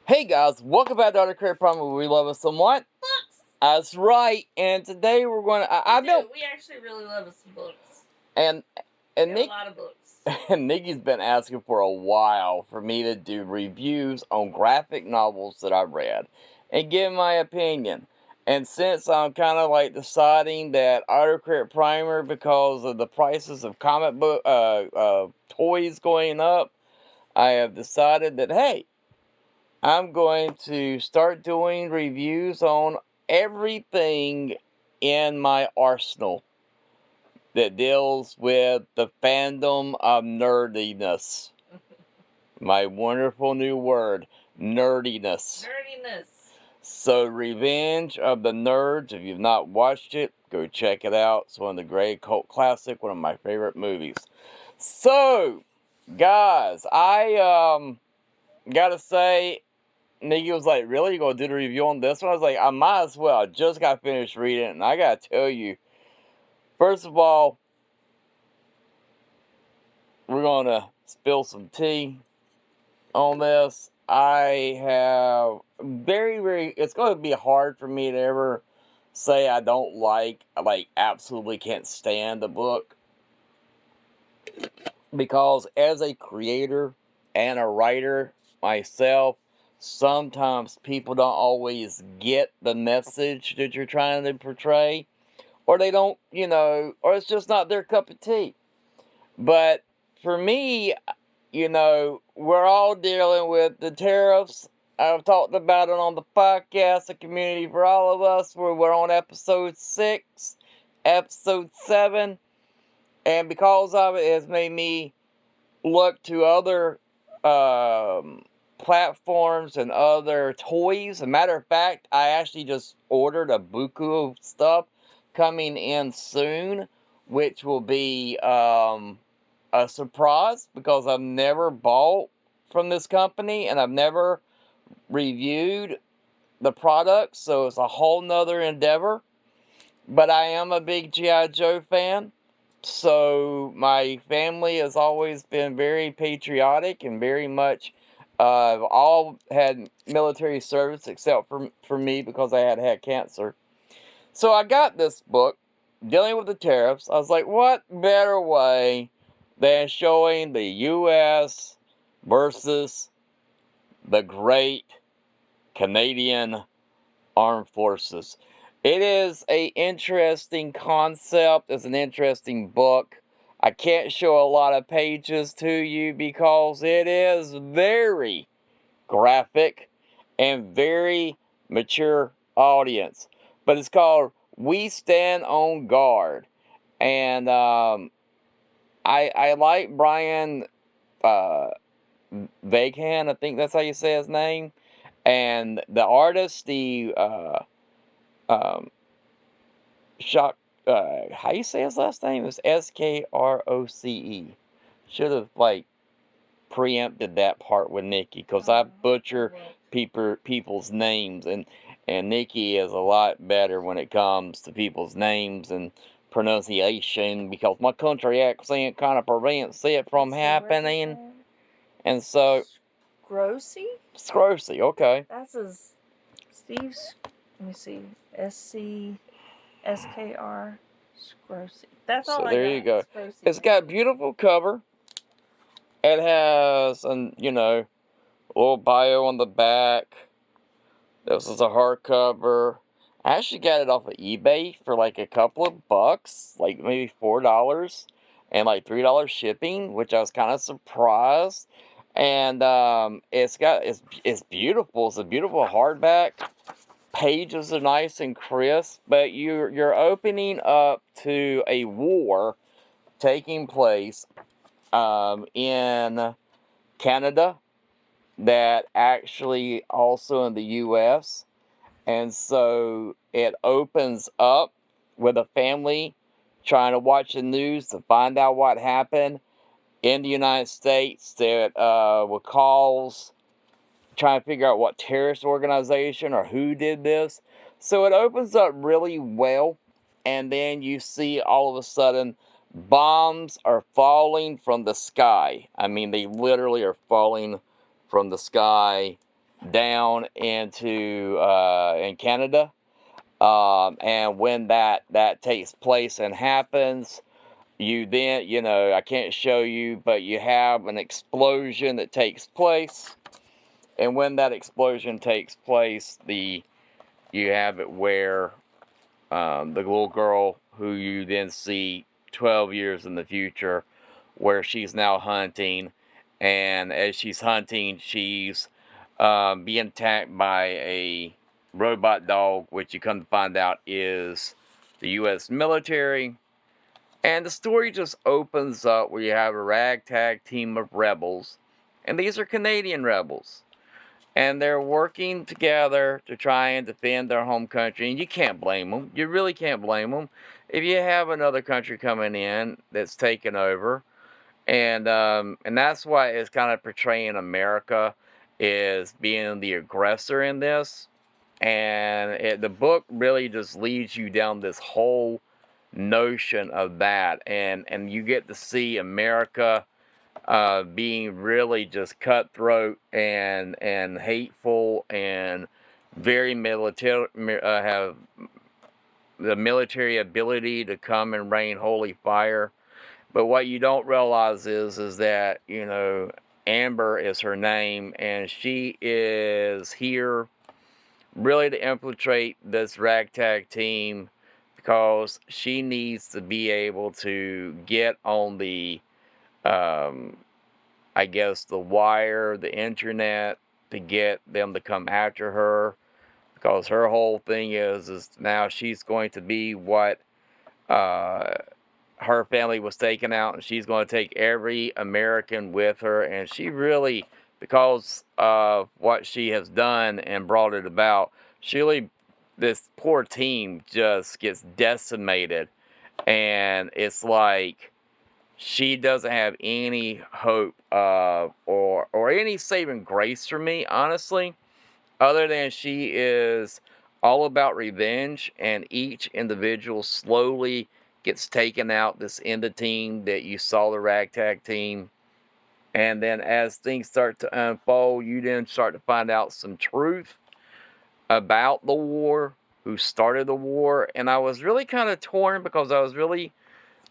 Hey guys, welcome back to Other Creative Problem where we love us somewhat. Books. That's right, and today we're going to. I know We actually really love us some books. and Nick, a lot of books. And Nikki's been asking for a while for me to do reviews on graphic novels that I've read and give my opinion. And since I'm kind of like deciding that Autocrit Primer, because of the prices of comic book toys going up, I have decided that hey, I'm going to start doing reviews on everything in my arsenal that deals with the fandom of nerdiness. My wonderful new word, nerdiness. Nerdiness. So, Revenge of the Nerds, if you've not watched it, go check it out. It's one of the great cult classic, one of my favorite movies. So, guys, I gotta say, Nikki was like, really? You gonna do the review on this one? I was like, I might as well. I just got finished reading it, and I gotta tell you, first of all, we're gonna spill some tea on this. I have it's gonna be hard for me to ever say I don't absolutely can't stand the book. Because as a creator and a writer myself, sometimes people don't always get the message that you're trying to portray, or they don't, or it's just not their cup of tea. But for me, we're all dealing with the tariffs. I've talked about it on the podcast, the community for all of us, where we're on episode 6, episode 7. And because of it, has made me look to other platforms and other toys. As a matter of fact, I actually just ordered a buku of stuff coming in soon, which will be a surprise because I've never bought from this company and I've never reviewed the product, so it's a whole nother endeavor. But I am a big G.I. Joe fan. So my family has always been very patriotic and very much all had military service except for me because I had cancer. So I got this book dealing with the tariffs. I was like, what better way than showing the U.S. versus the great Canadian Armed Forces. It is a interesting concept. It's an interesting book. I can't show a lot of pages to you because it is very graphic and very mature audience. But it's called We Stand on Guard. And I like Brian Vaughan, I think that's how you say his name. And the artist, the um, Shock, how you say his last name? It's Skroce. Should have preempted that part with Nikki because I butcher people's names, and Nikki is a lot better when it comes to people's names and pronunciation because my country accent kind of prevents it from happening. And so, Scrocy, okay. That's his Steve's. Let me see. SKR Scrocy. That's all. So there you go. It's got a beautiful cover. It has a little bio on the back. This is a hardcover. I actually got it off of eBay for a couple of bucks, like maybe $4, and $3 shipping, which I was kind of surprised. And it's beautiful. It's a beautiful hardback. Pages are nice and crisp, but you're opening up to a war taking place in Canada that actually also in the U.S. And so it opens up with a family trying to watch the news to find out what happened in the United States that calls trying to figure out what terrorist organization or who did this. So it opens up really well, and then you see all of a sudden bombs are falling from the sky. I mean, they literally are falling from the sky down into in Canada. And when that takes place and happens, you then, I can't show you, but you have an explosion that takes place. And when that explosion takes place, you have it where the little girl who you then see 12 years in the future, where she's now hunting, and as she's hunting, she's being attacked by a robot dog, which you come to find out is the U.S. military. And the story just opens up where you have a ragtag team of rebels, and these are Canadian rebels. And they're working together to try and defend their home country. And you can't blame them. You really can't blame them. If you have another country coming in that's taken over, and that's why it's kind of portraying America as being the aggressor in this. And the book really just leads you down this whole notion of that, and you get to see America being really just cutthroat and hateful and very military, have the military ability to come and rain holy fire. But what you don't realize is that, Amber is her name, and she is here really to infiltrate this ragtag team because she needs to be able to get on the, I guess, the wire, the internet, to get them to come after her, because her whole thing is now she's going to be what her family was taken out, and she's going to take every American with her. And she really, because of what she has done and brought it about, this poor team just gets decimated. And it's like she doesn't have any hope or any saving grace for me, honestly, other than she is all about revenge, and each individual slowly gets taken out. This in the team that you saw, the ragtag team. And then as things start to unfold, you then start to find out some truth about the war, who started the war. And I was really kind of torn because I was really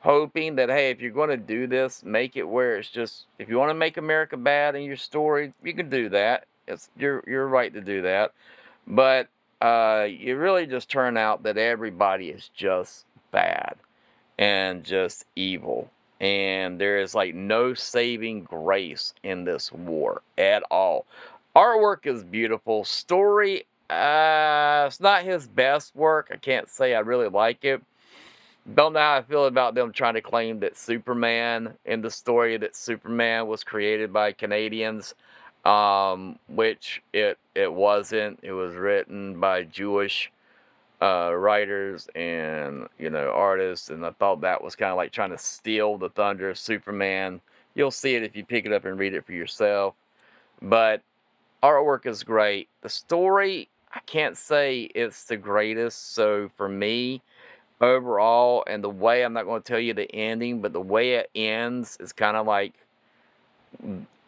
hoping that, hey, if you're going to do this, make it where it's just, if you want to make America bad in your story, you can do that. It's your right to do that. But you really just turn out that everybody is just bad and just evil. And there is like no saving grace in this war at all. Artwork is beautiful. Story, it's not his best work. I can't say I really like it. Don't know how I feel about them trying to claim that Superman, in the story, that Superman was created by Canadians, which it wasn't. It was written by Jewish writers and artists, and I thought that was kind of like trying to steal the thunder of Superman. You'll see it if you pick it up and read it for yourself. But artwork is great. The story, I can't say it's the greatest. So for me, overall, and the way, I'm not going to tell you the ending, but the way it ends is kind of like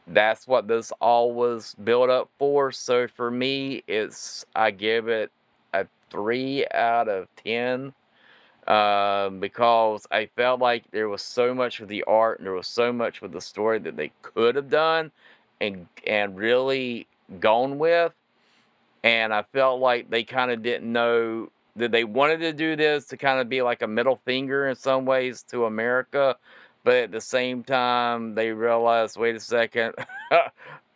that's what this all was built up for. So for me, I give it a 3 out of 10, because I felt like there was so much with the art and there was so much with the story that they could have done and really gone with. And I felt like they kind of didn't know that they wanted to do this to kind of be like a middle finger in some ways to America. But at the same time, they realized, wait a second,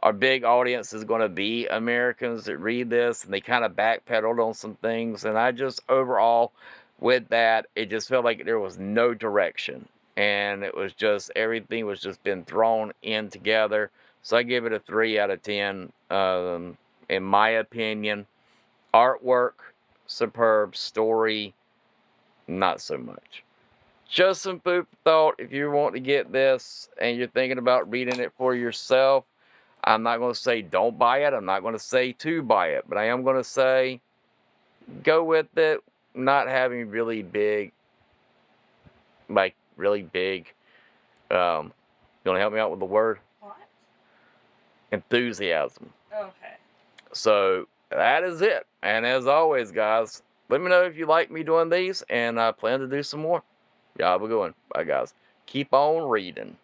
our big audience is going to be Americans that read this. And they kind of backpedaled on some things. And I just, overall, with that, it just felt like there was no direction. And it was just, everything was just been thrown in together. So I give it a 3 out of 10. In my opinion. Artwork, superb. Story, not so much. Just some food for thought. If you want to get this and you're thinking about reading it for yourself, I'm not going to say don't buy it. I'm not going to say to buy it. But I am going to say go with it. Not having really big, you want to help me out with the word? What? Enthusiasm. Okay. So that is it. And as always, guys, let me know if you like me doing these, and I plan to do some more. Y'all have a good one. Bye, guys. Keep on reading.